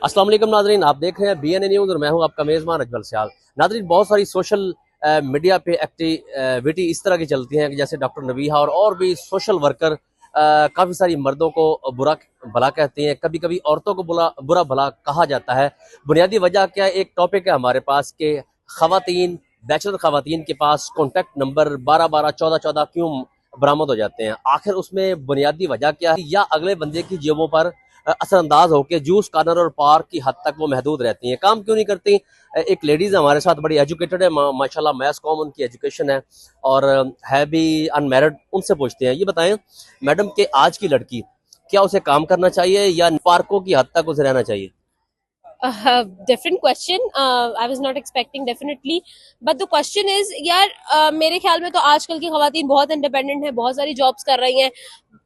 अस्सलाम वालेकुम नाजरीन, आप देख रहे हैं BNA न्यूज़ और मैं हूं आपका मेज़बान अजमल सियाल। नाजरीन, बहुत सारी सोशल मीडिया पे एक्टिविटी इस तरह की चलती हैं कि जैसे डॉक्टर नबीहा और भी सोशल वर्कर काफ़ी सारी मर्दों को बुरा भला कहती हैं, कभी कभी औरतों को बुरा भला कहा जाता है। बुनियादी वजह क्या है? एक टॉपिक है हमारे पास कि ख़वातीन, बैचलर ख़वातीन के पास कॉन्टैक्ट नंबर 12-12, 14-14 क्यों बरामद हो जाते हैं? आखिर उसमें बुनियादी वजह क्या है? या अगले बंदे की जेबों पर असरअंदाज होकर जूस कॉर्नर और पार्क की हद तक वो महदूद रहती हैं, काम क्यों नहीं करती? एक लेडीज़ हमारे साथ, बड़ी एजुकेटेड है, माशाल्लाह मैथ्स कॉम उनकी एजुकेशन है और है भी अनमैरिड। उनसे पूछते हैं, ये बताएं मैडम कि आज की लड़की क्या उसे काम करना चाहिए या पार्कों की हद तक उसे रहना चाहिए? Different question. I was not expecting definitely, but the question is यार मेरे ख्याल में तो आजकल की खवातीन बहुत इंडिपेंडेंट है, बहुत सारी जॉब्स कर रही हैं,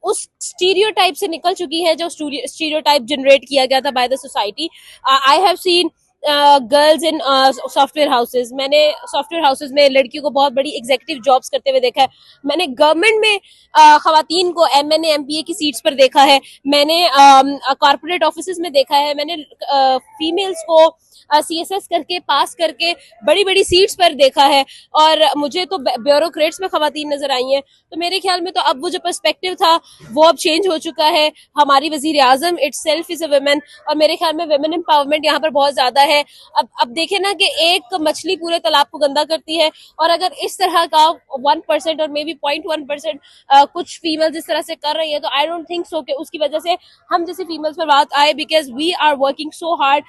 उस स्टीरियोटाइप से निकल चुकी है जो स्टीरियोटाइप जनरेट किया गया था by the society. I have seen girls in software houses. मैंने सॉफ्टवेयर हाउसेज में लड़कियों को बहुत बड़ी एग्जीक्यूटिव जॉब्स करते हुए देखा है। मैंने गवर्नमेंट में खवातीन को MNA MPA की सीट्स पर देखा है। मैंने कॉर्पोरेट ऑफिसेज में देखा है। मैंने फीमेल्स को CSS करके पास करके बड़ी बड़ी सीट्स पर देखा है, और मुझे तो ब्यूरोक्रेट्स में खवातीन नजर आई हैं। तो मेरे ख्याल में तो अब वो जो पर्सपेक्टिव था वो अब चेंज हो चुका है। हमारी वजीर आजम itself is a women, और मेरे ख्याल में वुमेन एम्पावरमेंट यहाँ पर बहुत ज्यादा है। अब देखे ना कि एक मछली पूरे तालाब को गंदा करती है, और अगर इस तरह का 1% और मे बी 0.1% कुछ फीमेल्स इस तरह से कर रही है, तो आई डोंट थिंक सो कि उसकी वजह से हम जैसे फीमेल्स पर बात आए, because we are working so hard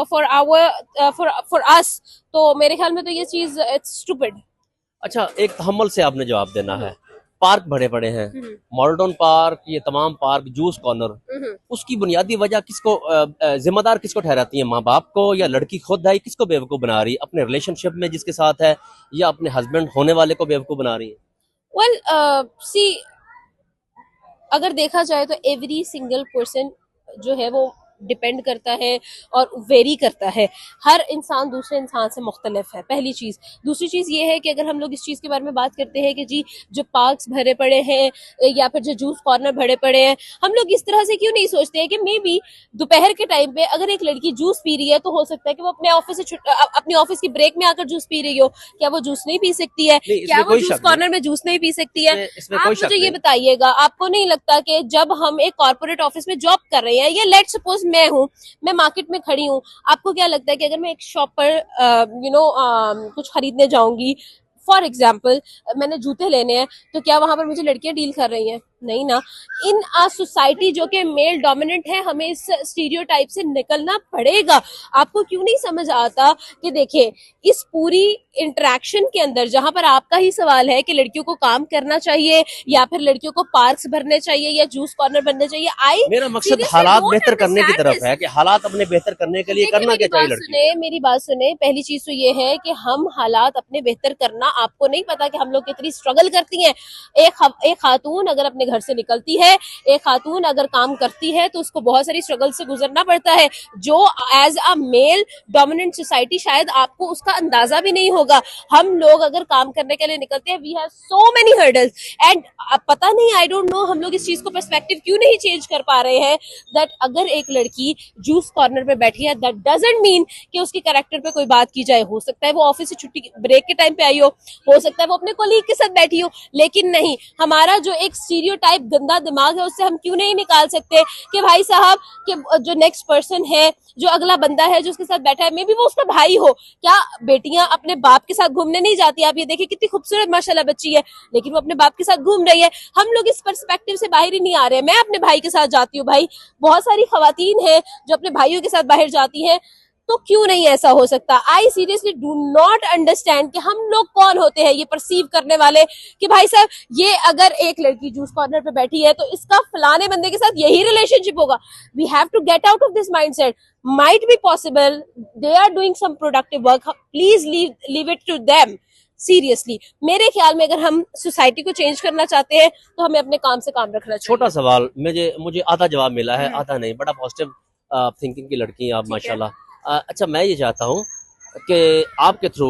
for us. तो मेरे ख्याल में तो ये चीज इट्स स्टूपिड। अच्छा, एक तहम्मुल से आपने जवाब देना है। पार्क भरे पड़े हैं, मॉडर्न पार्क, ये तमाम पार्क, जूस कॉर्नर, उसकी बुनियादी वजह किसको जिम्मेदार किसको ठहराती है? माँ बाप को या लड़की खुद है? किसको बेवकूफ बना रही है? अपने रिलेशनशिप में जिसके साथ है, या अपने हस्बैंड होने वाले को बेवकूफ बना रही है? वेल सी, अगर देखा जाए तो एवरी सिंगल पर्सन जो है वो डिपेंड करता है और वेरी करता है। हर इंसान दूसरे इंसान से मुख्तलिफ है, पहली चीज। दूसरी चीज ये है कि अगर हम लोग इस चीज के बारे में बात करते हैं कि जी जो पार्क्स भरे पड़े हैं या फिर जो जूस कॉर्नर भरे पड़े हैं, हम लोग इस तरह से क्यों नहीं सोचते हैं कि मे बी दोपहर के टाइम पे अगर एक लड़की जूस पी रही है तो हो सकता है कि वो अपने ऑफिस से अपनी ऑफिस की ब्रेक में आकर जूस पी रही हो। क्या वो जूस नहीं पी सकती है? नहीं, क्या इसमें वो कोई जूस शक नहीं। कॉर्नर में जूस नहीं पी सकती है? इसमें आप कोई मुझे शक ये नहीं। बताइएगा, आपको नहीं लगता कि जब हम एक कॉर्पोरेट ऑफिस में जॉब कर रहे हैं, या लेट सपोज मैं हूँ, मैं मार्केट में खड़ी हूँ, आपको क्या लगता है कि अगर मैं एक शॉप पर कुछ खरीदने जाऊंगी, फॉर एग्जाम्पल मैंने जूते लेने हैं, तो क्या वहां पर मुझे लड़कियां डील कर रही हैं? नहीं ना। इन आ सोसाइटी जो कि मेल डोमिनेंट है, हमें इस स्टीरियोटाइप से निकलना पड़ेगा। आपको क्यों नहीं समझ आता कि देखिए इस पूरी इंटरेक्शन के अंदर जहां पर आपका ही सवाल है कि लड़कियों को काम करना चाहिए या फिर लड़कियों को पार्क्स भरने चाहिए या जूस कॉर्नर बनने चाहिए, आई मेरा मकसद सीरियसली हालात डोंट बेहतर करने की अंडरस्टैंड तरफ दिस। है कि हालात अपने बेहतर करने के लिए देखिए करना क्या चाहिए लड़की को। मेरी बात सुने। पहली चीज तो ये है कि हम हालात अपने बेहतर करना, आपको नहीं पता कि हम लोग कितनी स्ट्रगल करती हैं। एक खातून अगर अपने घर से निकलती है, एक खातून अगर काम करती है, तो उसको बहुत सारी स्ट्रगल से गुजरना पड़ता है, जो as a male dominant society शायद आपको उसका अंदाजा भी नहीं होगा। हम लोग अगर काम करने के लिए निकलते हैं, we have so many hurdles, and पता नहीं, आई डोंट नो, हम लोग इस चीज को पर्सपेक्टिव क्यों नहीं चेंज कर पा रहे हैं दैट अगर एक लड़की जूस कॉर्नर पे बैठी है, दैट डजंट मीन कि उसके कैरेक्टर पे कोई बात की जाए। हो सकता है वो ऑफिस से छुट्टी ब्रेक के टाइम पे आई हो सकता है वो अपने कोलीग के साथ बैठी हो, लेकिन नहीं, हमारा जो एक स्टीरियोटाइप गंदा दिमाग है उससे हम क्यों नहीं निकाल सकते कि भाई साहब कि जो नेक्स्ट पर्सन है, जो अगला बंदा है जो उसके साथ बैठा है, मे बी वो उसका भाई हो। क्या बेटियां अपने बाप के साथ घूमने नहीं जाती? आप ये देखिए कितनी खूबसूरत माशाल्लाह बच्ची है, लेकिन वो अपने बाप के साथ घूम रही है। हम लोग इस पर्सपेक्टिव से बाहर ही नहीं आ रहे हैं। मैं अपने भाई के साथ जाती हूँ भाई, बहुत सारी खवातीन हैं जो अपने भाइयों के साथ बाहर जाती हैं, तो क्यों नहीं ऐसा हो सकता? I seriously do not understand कि हम लोग कौन होते हैं ये परसीव करने वाले कि भाई साहब ये अगर एक लड़की जूस कॉर्नर पे बैठी है तो इसका फलाने बंदे के साथ यही रिलेशनशिप होगा। We have to get out of this mindset. Might be possible they are doing some productive work, please leave it to them. Seriously मेरे ख्याल में अगर हम सोसाइटी को चेंज करना चाहते हैं तो हमें अपने काम से काम रखना चाहिए। छोटा सवाल, मुझे मुझे आधा जवाब मिला है, आधा नहीं। बड़ा पॉजिटिव थिंकिंग की लड़की हैं आप, ठीक है। माशाल्लाह। अच्छा, मैं ये चाहता हूँ कि आपके थ्रू,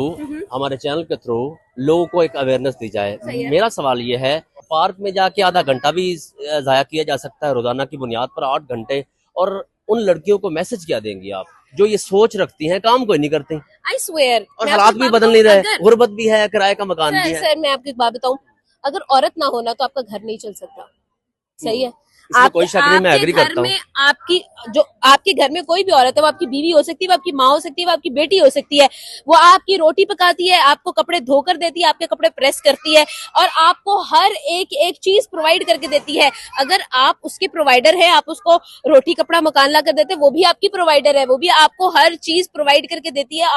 हमारे चैनल के थ्रू लोगों को एक अवेयरनेस दी जाए। सही है। मेरा सवाल ये है, पार्क में जाके आधा घंटा भी जाया किया जा सकता है रोजाना की बुनियाद पर, 8 घंटे, और उन लड़कियों को मैसेज क्या देंगी आप जो ये सोच रखती हैं, काम कोई नहीं करती आई स्वेयर, और हालात भी बदल नहीं रहे, गुर्बत भी है, किराए का मकान भी है। सर मैं आपको एक बात बताऊं, अगर औरत ना होना तो आपका घर नहीं चल सकता, सही है। इसमें कोई शक नहीं, मैं आपके एग्री घर करता हूँ। में आपकी जो आपके घर में कोई भी औरत है, वो आपकी बीवी हो सकती है, वो आपकी माँ हो सकती है, वो आपकी बेटी हो सकती है, वो आपकी रोटी पकाती है, आपको कपड़े धोकर देती है, आपके कपड़े प्रेस करती है और आपको हर एक एक चीज प्रोवाइड करके देती है। अगर आप उसके प्रोवाइडर है, आप उसको रोटी कपड़ा मकान ला कर देते, वो भी आपकी प्रोवाइडर है, वो भी आपको हर चीज प्रोवाइड करके देती है,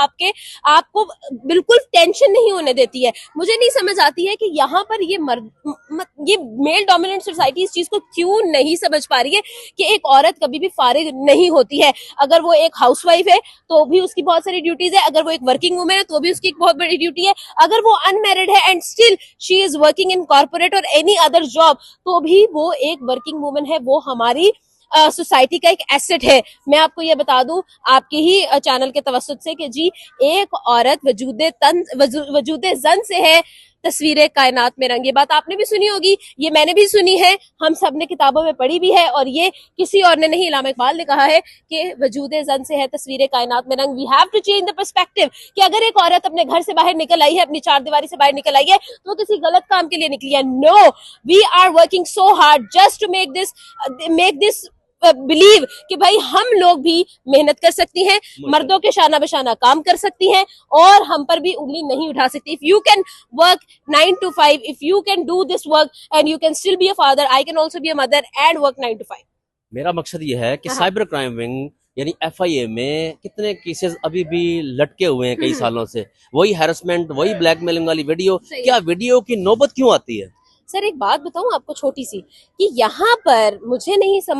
आपको बिल्कुल टेंशन नहीं होने देती है। मुझे नहीं समझ आती है कि यहाँ पर ये मेल डोमिनेंट सोसाइटी इस चीज को क्यों नहीं समझ पा रही है कि एक औरत कभी भी फारिग नहीं होती है। अगर वो एक हाउसवाइफ है तो भी उसकी बहुत सारी ड्यूटीज है, अगर वो एक वर्किंग वुमेन है तो भी उसकी एक बहुत बड़ी ड्यूटी है, अगर वो अनमैरिड है and still she is working in corporate और एनी अदर जॉब तो भी वो एक वर्किंग वुमेन है, वो हमारी सोसाइटी का एक एसेट है। मैं आपको ये बता दूं आपके ही चैनल के तवस्सुत से कि जी एक औरत वजूदे जन से है, तस्वीरें कायनात में रंग। ये बात आपने भी सुनी होगी, ये मैंने भी सुनी है, हम सब ने किताबों में पढ़ी भी है और ये किसी और ने नहीं, इल्हाम इकबाल ने कहा है कि वजूदे जन से है तस्वीरें कायनात में रंग। We have to change the perspective कि अगर एक औरत अपने घर से बाहर निकल आई है, अपनी चार दीवारी से बाहर निकल आई है तो किसी गलत काम के लिए निकली है। No, we are working so hard just to make this believe कि भाई हम लोग भी मेहनत कर सकती हैं, मर्दों के शाना बशाना काम कर सकती हैं और हम पर भी उंगली नहीं उठा सकती। If you can work 9 to 5, if you can do this work and you can still be a father, I can also be a mother and work 9 to 5। मेरा मकसद ये है कि हाँ। साइबर क्राइम विंग यानी FIA में कितने cases अभी भी लटके हुए हैं कई सालों से, वही हैरेसमेंट, वही ब्लैकमेलिंग वाली वीडियो, सही है। क्या वीडियो की नौबत क्यों आती है? सर एक बात बताऊं आपको छोटी सी, कि यहाँ पर मुझे नहीं समझ